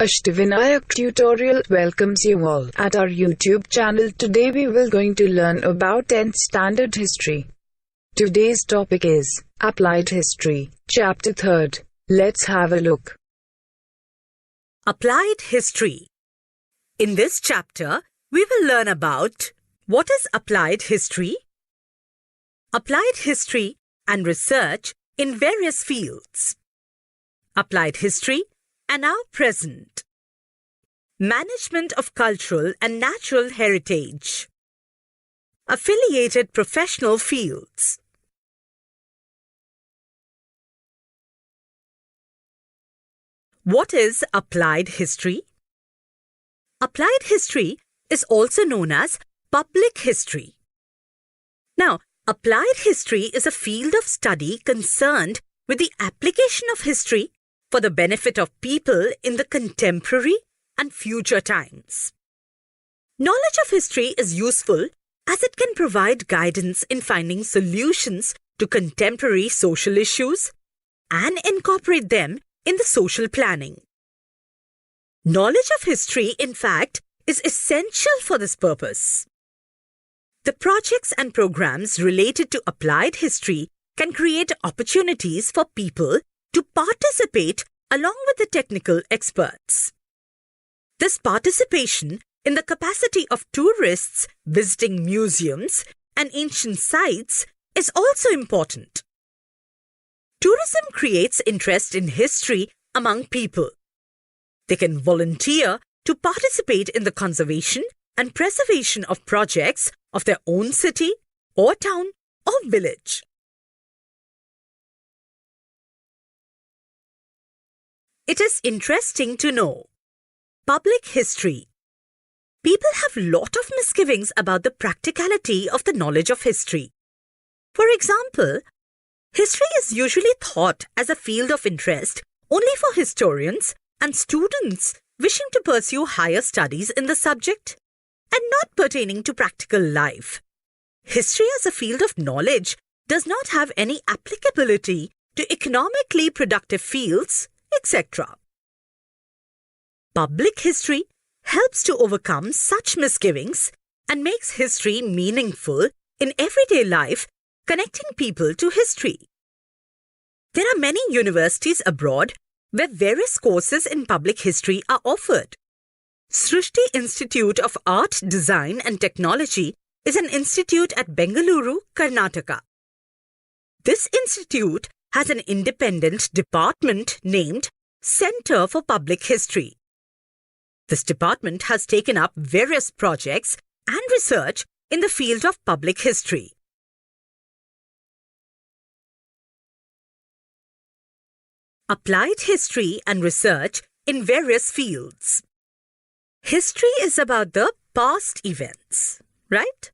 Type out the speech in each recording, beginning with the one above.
Ashtavinayak Tutorial welcomes you all at our YouTube channel. Today we will going to learn about 10th standard history. Today's topic is Applied History, Chapter 3rd. Let's have a look. Applied History. In this chapter, we will learn about what is applied history, applied history and research in various fields, applied history and our present, management of cultural and natural heritage, affiliated professional fields. What is applied history? Applied history is also known as public history. Now, applied history is a field of study concerned with the application of history for the benefit of people in the contemporary and future times. Knowledge of history is useful as it can provide guidance in finding solutions to contemporary social issues and incorporate them in the social planning. Knowledge of history, in fact, is essential for this purpose. The projects and programs related to applied history can create opportunities for people to participate along with the technical experts. This participation in the capacity of tourists visiting museums and ancient sites is also important. Tourism creates interest in history among people. They can volunteer to participate in the conservation and preservation of projects of their own city or town or village. It is interesting to know. Public history. People have a lot of misgivings about the practicality of the knowledge of history. For example, history is usually thought as a field of interest only for historians and students wishing to pursue higher studies in the subject and not pertaining to practical life. History as a field of knowledge does not have any applicability to economically productive fields, etc. Public history helps to overcome such misgivings and makes history meaningful in everyday life, connecting people to history. There are many universities abroad where various courses in public history are offered. Srishti Institute of Art, Design and Technology is an institute at Bengaluru, Karnataka. This institute has an independent department named Center for Public History. This department has taken up various projects and research in the field of public history. Applied history and research in various fields. History is about the past events, right?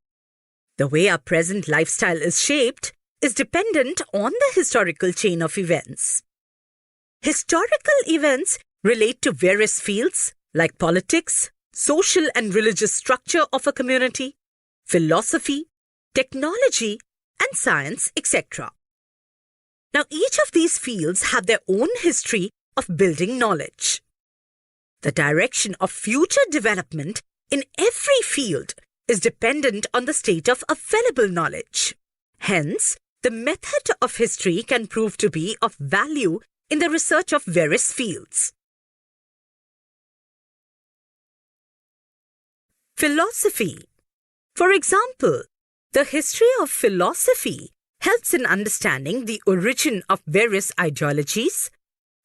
The way our present lifestyle is shaped is dependent on the historical chain of events. Historical events relate to various fields like politics, social and religious structure of a community, philosophy, technology, and science, etc. Now, each of these fields have their own history of building knowledge. The direction of future development in every field is dependent on the state of available knowledge. Hence, the method of history can prove to be of value in the research of various fields. Philosophy. For example, the history of philosophy helps in understanding the origin of various ideologies,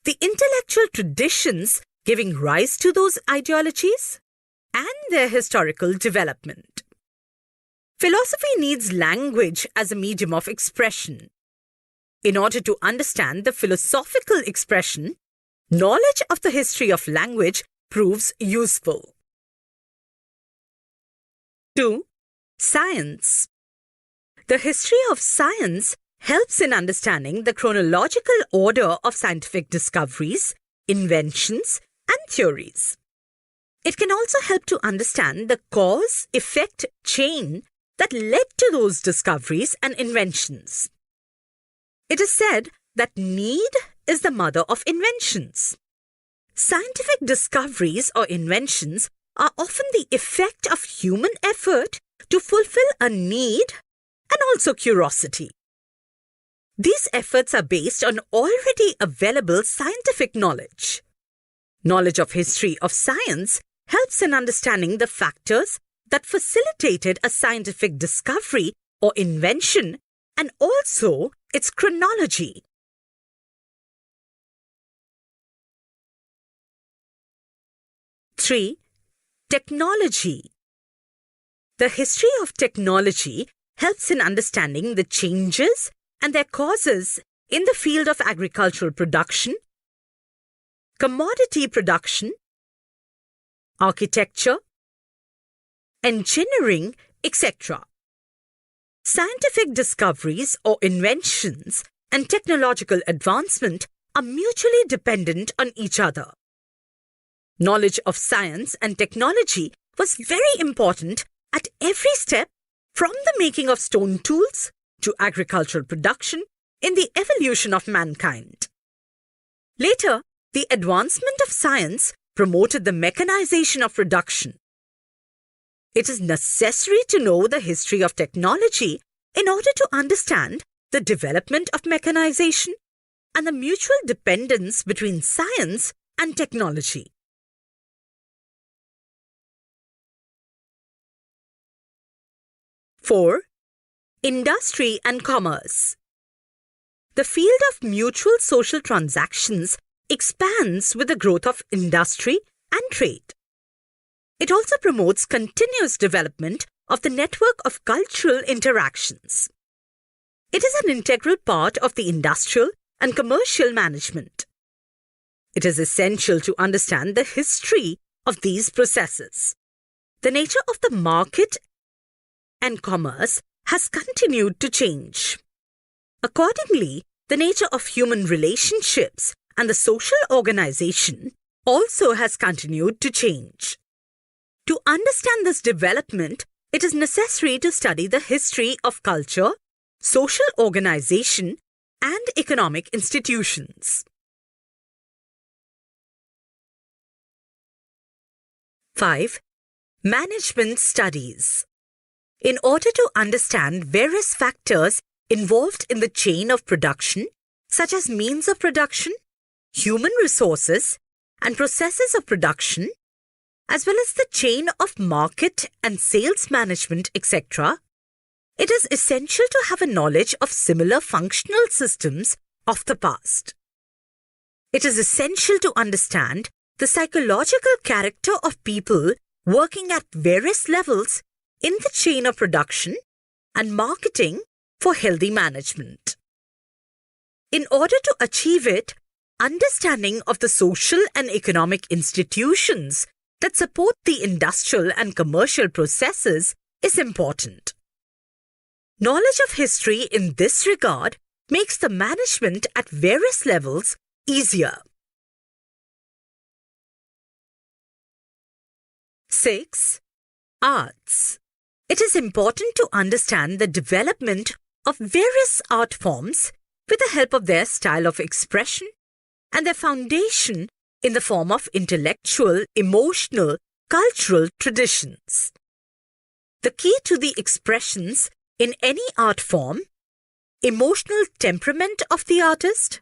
the intellectual traditions giving rise to those ideologies, and their historical development. Philosophy needs language as a medium of expression. In order to understand the philosophical expression, knowledge of the history of language proves useful. 2. Science. The history of science helps in understanding the chronological order of scientific discoveries, inventions, and theories. It can also help to understand the cause-effect chain that led to those discoveries and inventions. It is said that need is the mother of inventions. Scientific discoveries or inventions are often the effect of human effort to fulfill a need and also curiosity. These efforts are based on already available scientific knowledge. Knowledge of history of science helps in understanding the factors that facilitated a scientific discovery or invention and also its chronology. Three, technology. The history of technology helps in understanding the changes and their causes in the field of agricultural production, commodity production, architecture, engineering, etc. Scientific discoveries or inventions and technological advancement are mutually dependent on each other. Knowledge of science and technology was very important at every step, from the making of stone tools to agricultural production in the evolution of mankind. Later, the advancement of science promoted the mechanization of production. It is necessary to know the history of technology in order to understand the development of mechanization and the mutual dependence between science and technology. Four, industry and commerce. The field of mutual social transactions expands with the growth of industry and trade. It also promotes continuous development of the network of cultural interactions. It is an integral part of the industrial and commercial management. It is essential to understand the history of these processes. The nature of the market and commerce has continued to change. Accordingly, the nature of human relationships and the social organization also has continued to change. To understand this development, it is necessary to study the history of culture, social organization, and economic institutions. 5. Management studies. In order to understand various factors involved in the chain of production, such as means of production, human resources, and processes of production, as well as the chain of market and sales management, etc., it is essential to have a knowledge of similar functional systems of the past. It is essential to understand the psychological character of people working at various levels in the chain of production and marketing for healthy management. In order to achieve it, understanding of the social and economic institutions that support the industrial and commercial processes is important. Knowledge of history in this regard makes the management at various levels easier. 6. Arts. It is important to understand the development of various art forms with the help of their style of expression and their foundation in the form of intellectual, emotional, cultural traditions. The key to the expressions in any art form, emotional temperament of the artist,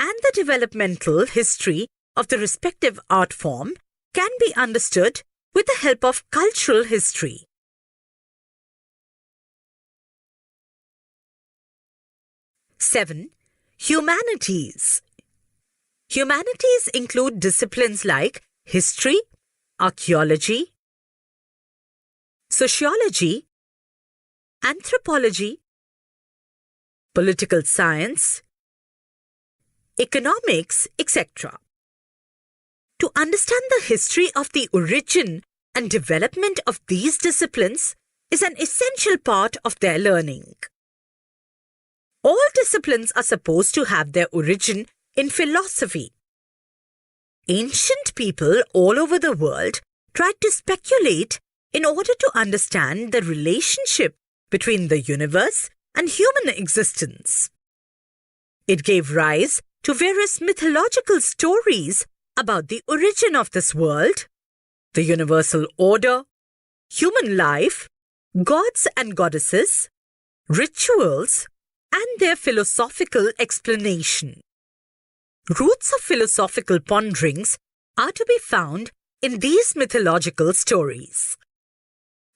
and the developmental history of the respective art form can be understood with the help of cultural history. 7. Humanities. Humanities include disciplines like history, archaeology, sociology, anthropology, political science, economics, etc. To understand the history of the origin and development of these disciplines is an essential part of their learning. All disciplines are supposed to have their origin in philosophy. Ancient people all over the world tried to speculate in order to understand the relationship between the universe and human existence. It gave rise to various mythological stories about the origin of this world, the universal order, human life, gods and goddesses, rituals, and their philosophical explanation. Roots of philosophical ponderings are to be found in these mythological stories.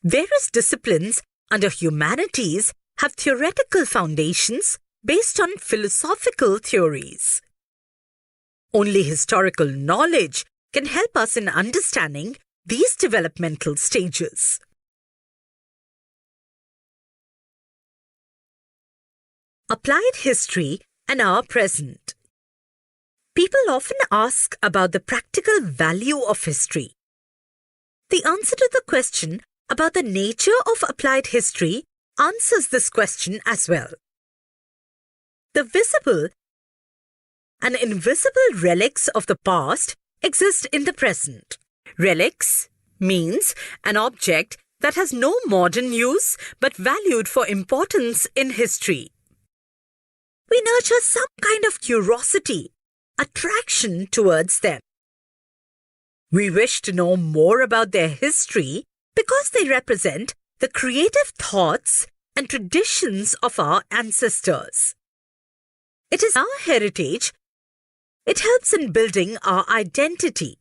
Various disciplines under humanities have theoretical foundations based on philosophical theories. Only historical knowledge can help us in understanding these developmental stages. Applied history and our present. People often ask about the practical value of history. The answer to the question about the nature of applied history answers this question as well. The visible and invisible relics of the past exist in the present. Relics means an object that has no modern use but valued for importance in history. We nurture some kind of curiosity, attraction towards them. We wish to know more about their history because they represent the creative thoughts and traditions of our ancestors. It is our heritage. It helps in building our identity.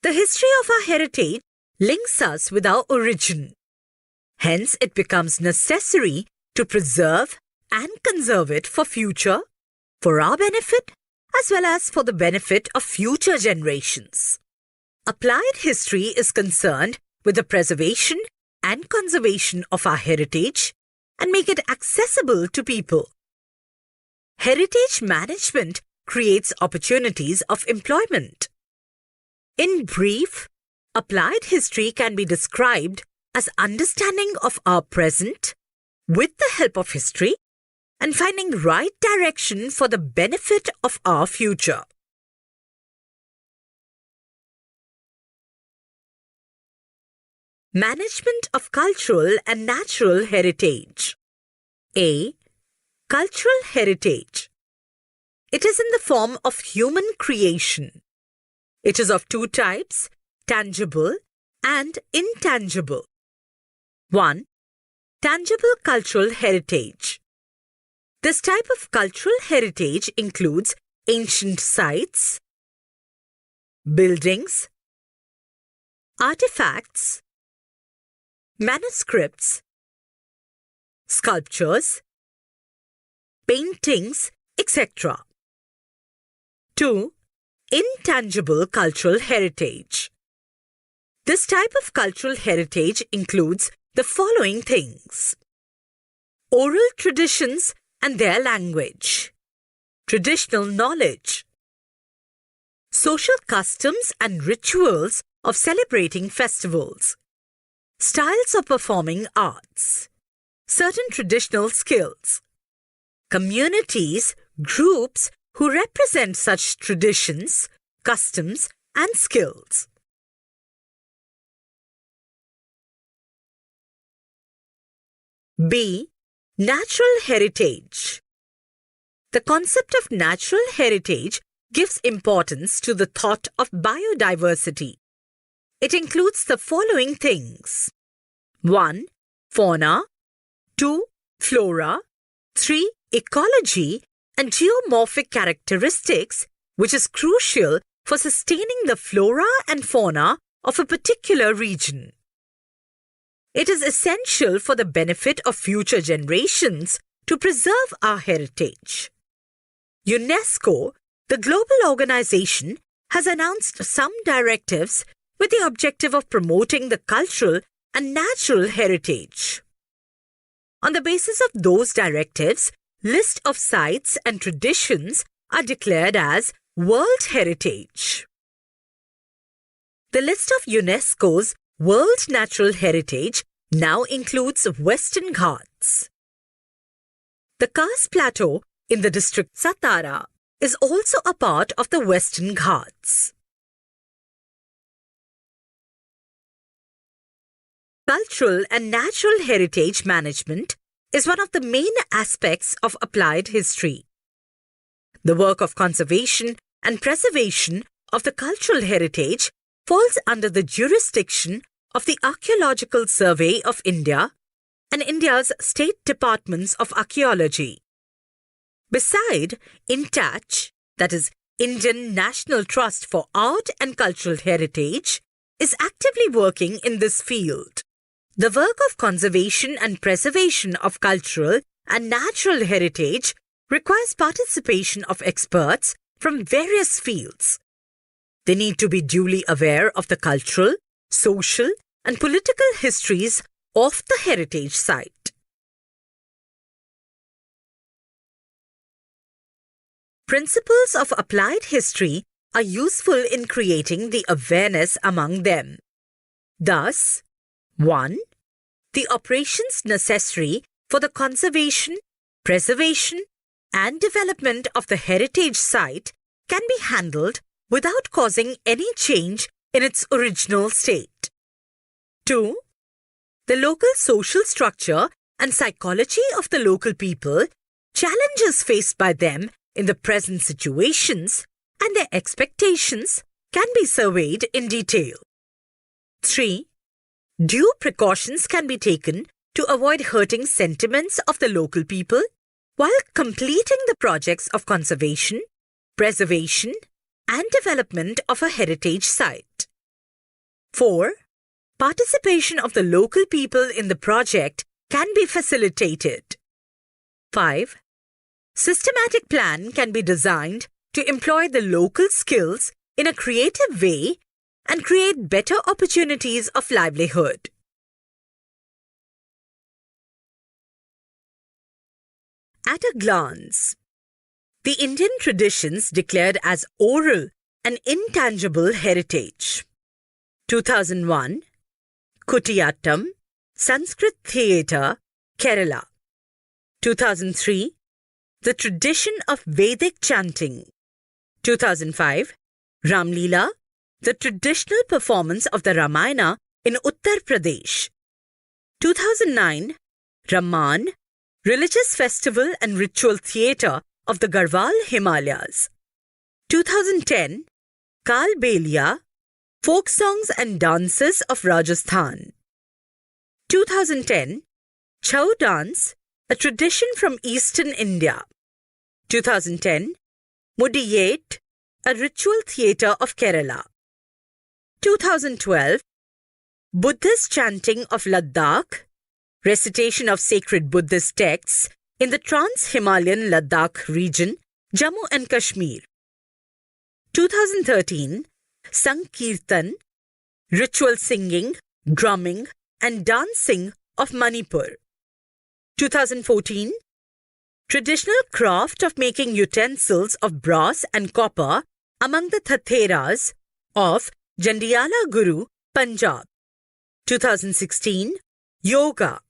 The history of our heritage links us with our origin. Hence, it becomes necessary to preserve and conserve it for future, for our benefit, as well as for the benefit of future generations. Applied history is concerned with the preservation and conservation of our heritage and make it accessible to people. Heritage management creates opportunities of employment. In brief, applied history can be described as understanding of our present with the help of history and finding right direction for the benefit of our future. Management of cultural and natural heritage. A. Cultural heritage. It is in the form of human creation. It is of two types, tangible and intangible. 1. Tangible cultural heritage. This type of cultural heritage includes ancient sites, buildings, artifacts, manuscripts, sculptures, paintings, etc. 2. Intangible cultural heritage. This type of cultural heritage includes the following things: oral traditions and their language, traditional knowledge, social customs and rituals of celebrating festivals, styles of performing arts, certain traditional skills, communities, groups who represent such traditions, customs, and skills. B. Natural heritage. The concept of natural heritage gives importance to the thought of biodiversity. It includes the following things: 1. Fauna, 2. Flora, 3. Ecology and geomorphic characteristics, which is crucial for sustaining the flora and fauna of a particular region. It is essential for the benefit of future generations to preserve our heritage. UNESCO, the global organization, has announced some directives with the objective of promoting the cultural and natural heritage. On the basis of those directives, list of sites and traditions are declared as World Heritage. The list of UNESCO's World Natural Heritage now includes Western Ghats. The Khas Plateau in the district Satara is also a part of the Western Ghats. Cultural and natural heritage management is one of the main aspects of applied history. The work of conservation and preservation of the cultural heritage falls under the jurisdiction of the Archaeological Survey of India and India's State Departments of Archaeology. Beside INTACH, that is Indian National Trust for Art and Cultural Heritage, is actively working in this field. The work of conservation and preservation of cultural and natural heritage requires participation of experts from various fields. They need to be duly aware of the cultural, social, and political histories of the heritage site. Principles of applied history are useful in creating the awareness among them. Thus, 1. The operations necessary for the conservation, preservation, and development of the heritage site can be handled without causing any change in its original state. 2. The local social structure and psychology of the local people, challenges faced by them in the present situations, and their expectations can be surveyed in detail. 3. Due precautions can be taken to avoid hurting sentiments of the local people while completing the projects of conservation, preservation, and development of a heritage site. 4. Participation of the local people in the project can be facilitated. 5. Systematic plan can be designed to employ the local skills in a creative way and create better opportunities of livelihood. At a glance, the Indian traditions declared as oral and intangible heritage. 2001, Kutiyattam, Sanskrit Theatre, Kerala. 2003, The Tradition of Vedic Chanting. 2005, Ramlila, the traditional performance of the Ramayana in Uttar Pradesh. 2009, Raman, religious festival and ritual theatre of the Garhwal Himalayas. 2010, Kalbelia, folk songs and dances of Rajasthan. 2010, Chhau dance, a tradition from eastern India. 2010, Mudiyet, a ritual theatre of Kerala. 2012, Buddhist chanting of Ladakh, recitation of sacred Buddhist texts in the Trans-Himalayan Ladakh region, Jammu and Kashmir. 2013, Sankirtan, ritual singing, drumming, and dancing of Manipur. 2014, traditional craft of making utensils of brass and copper among the Thateras of Jandiala Guru, Punjab. 2016, Yoga.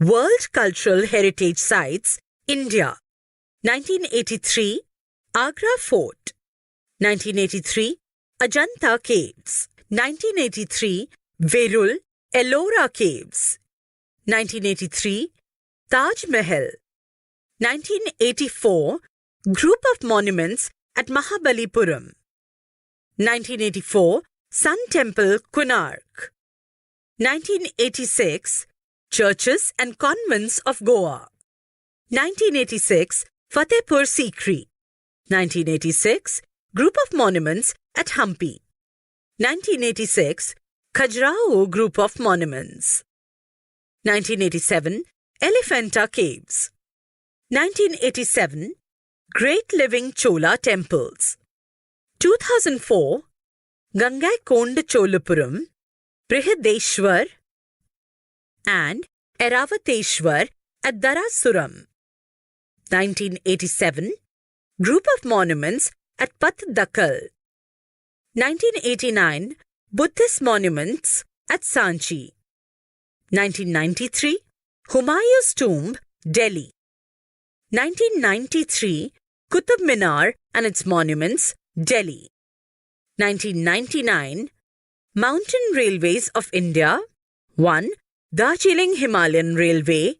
World Cultural Heritage Sites, India. 1983, Agra Fort. 1983, Ajanta Caves. 1983, Verul, Ellora Caves. 1983, Taj Mahal. 1984, Group of Monuments at Mahabalipuram. 1984, Sun Temple, Konark. 1986, Churches and Convents of Goa. 1986, Fatehpur Sikri. 1986, Group of Monuments at Hampi. 1986, Khajuraho Group of Monuments. 1987, Elephanta Caves. 1987, Great Living Chola Temples. 2004, Gangaikonda Cholapuram, Brihadeshwar, and Eravateshwar at Darasuram. 1987, Group of Monuments at Patdakal. 1989, Buddhist Monuments at Sanchi. 1993, Humayun's Tomb, Delhi. 1993, Qutub Minar and its monuments, Delhi. 1999, Mountain Railways of India. 1. Darjeeling Himalayan Railway.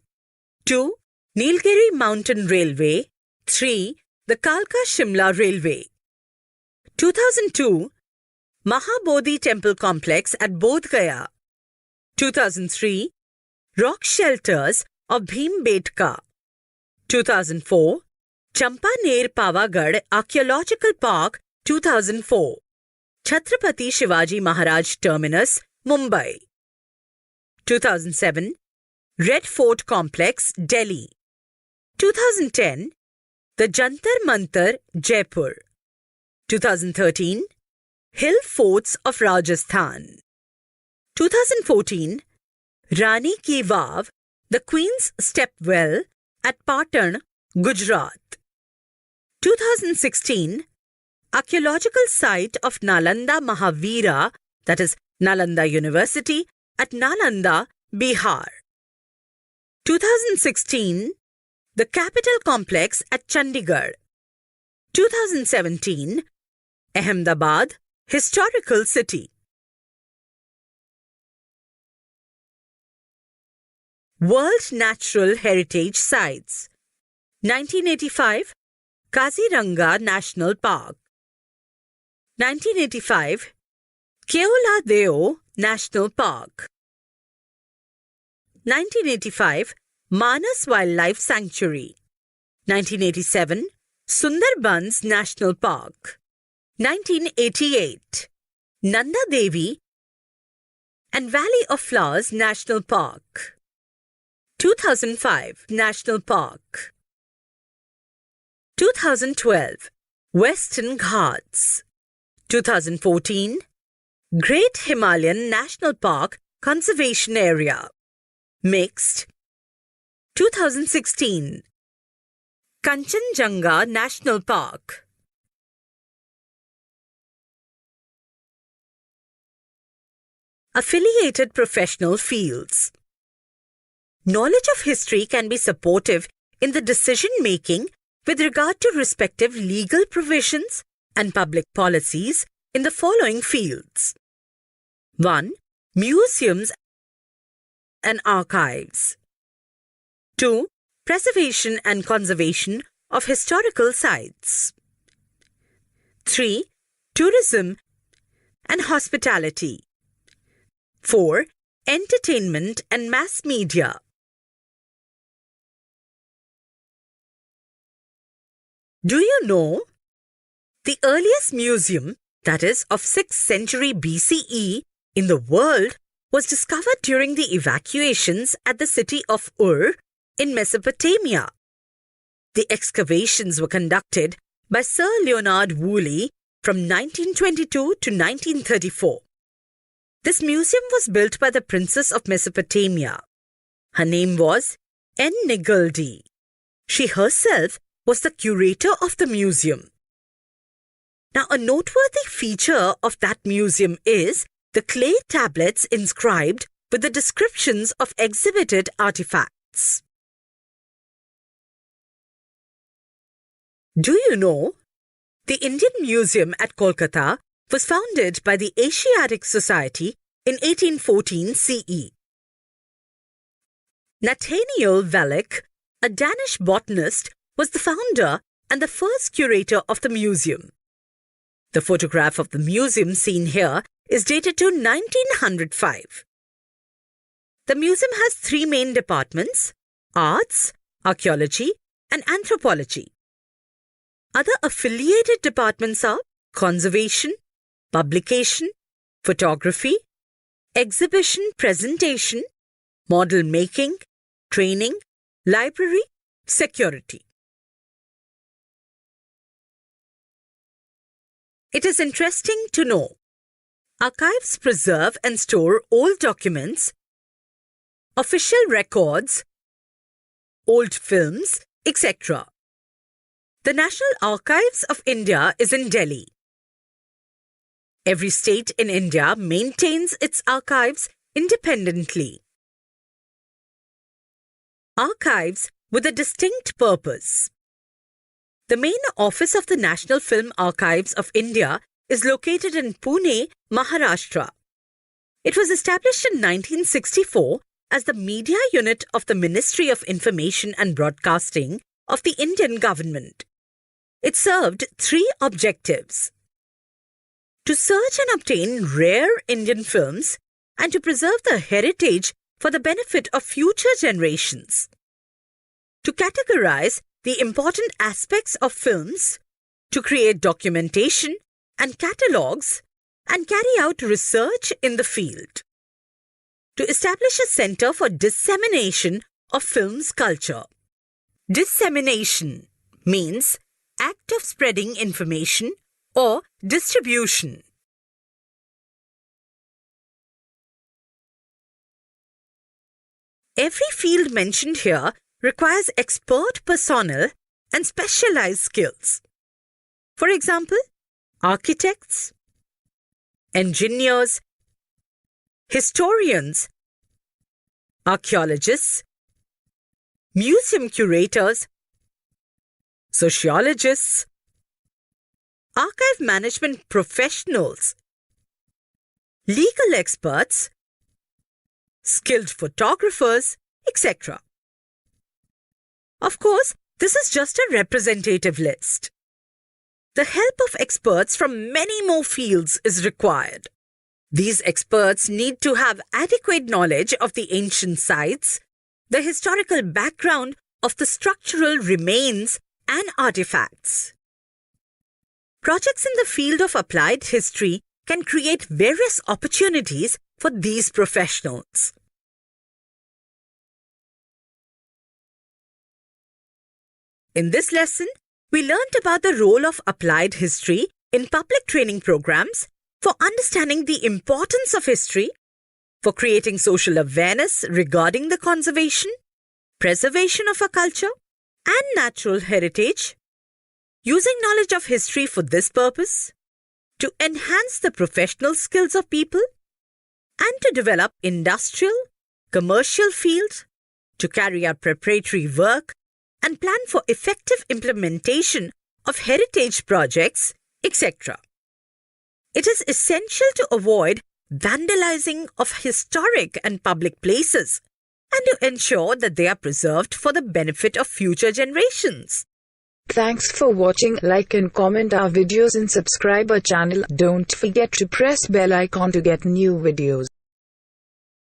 2. Nilgiri Mountain Railway. 3. The Kalka-Shimla Railway. 2002. Mahabodhi Temple Complex at Bodh Gaya. 2003. Rock Shelters of Bhimbetka. 2004. Champaner Pavagadh Archaeological Park, 2004. Chhatrapati Shivaji Maharaj Terminus, Mumbai. 2007. Red Fort Complex, Delhi. 2010. The Jantar Mantar, Jaipur. 2013. Hill Forts of Rajasthan. 2014. Rani Ki Vav, the Queen's Step Well at Patan, Gujarat. 2016. Archaeological site of Nalanda Mahavira, that is Nalanda University at Nalanda, Bihar. 2016. The Capital Complex at Chandigarh. 2017. Ahmedabad, Historical City. World Natural Heritage Sites. 1985. Kaziranga National Park. 1985. Keoladeo National Park. 1985. Manas Wildlife Sanctuary. 1987. Sundarbans National Park. 1988. Nanda Devi and Valley of Flowers National Park. 2005. National Park. 2012. Western Ghats. 2014. Great Himalayan National Park Conservation Area. Mixed. 2016. Kanchenjunga National Park. Affiliated professional fields. Knowledge of history can be supportive in the decision-making with regard to respective legal provisions and public policies in the following fields. 1. Museums and archives. 2. Preservation and conservation of historical sites. 3. Tourism and hospitality. 4. Entertainment and mass media. Do you know? The earliest museum, that is of 6th century BCE, in the world was discovered during the evacuations at the city of Ur in Mesopotamia. The excavations were conducted by Sir Leonard Woolley from 1922 to 1934. This museum was built by the Princess of Mesopotamia. Her name was Ennigaldi. She herself was the curator of the museum. Now, a noteworthy feature of that museum is the clay tablets inscribed with the descriptions of exhibited artifacts. Do you know? The Indian Museum at Kolkata was founded by the Asiatic Society in 1814 CE. Nathaniel Valek, a Danish botanist, was the founder and the first curator of the museum. The photograph of the museum seen here is dated to 1905. The museum has 3 main departments: arts, archaeology, and anthropology. Other affiliated departments are conservation, publication, photography, exhibition presentation, model making, training, library, security. It is interesting to know archives preserve and store old documents, official records, old films, etc. The National Archives of India is in Delhi. Every state in India maintains its archives independently. Archives with a distinct purpose. The main office of the National Film Archives of India is located in Pune, Maharashtra. It was established in 1964 as the media unit of the Ministry of Information and Broadcasting of the Indian government. It served three objectives: to search and obtain rare Indian films and to preserve the heritage for the benefit of future generations, to categorize the important aspects of films, to create documentation and catalogues, and carry out research in the field, to establish a center for dissemination of films culture. Dissemination means act of spreading information or distribution. Every field mentioned here requires expert personnel and specialized skills. For example, architects, engineers, historians, archaeologists, museum curators, sociologists, archive management professionals, legal experts, skilled photographers, etc. Of course, this is just a representative list. The help of experts from many more fields is required. These experts need to have adequate knowledge of the ancient sites, the historical background of the structural remains and artifacts. Projects in the field of applied history can create various opportunities for these professionals. In this lesson, we learnt about the role of applied history in public training programs for understanding the importance of history, for creating social awareness regarding the conservation, preservation of our culture and natural heritage, using knowledge of history for this purpose, to enhance the professional skills of people, and to develop industrial, commercial fields, to carry out preparatory work, and plan for effective implementation of heritage projects, etc. It is essential to avoid vandalizing of historic and public places and to ensure that they are preserved for the benefit of future generations. Thanks for watching. Like and comment our videos and subscribe our channel. Don't forget to press bell icon to get new videos.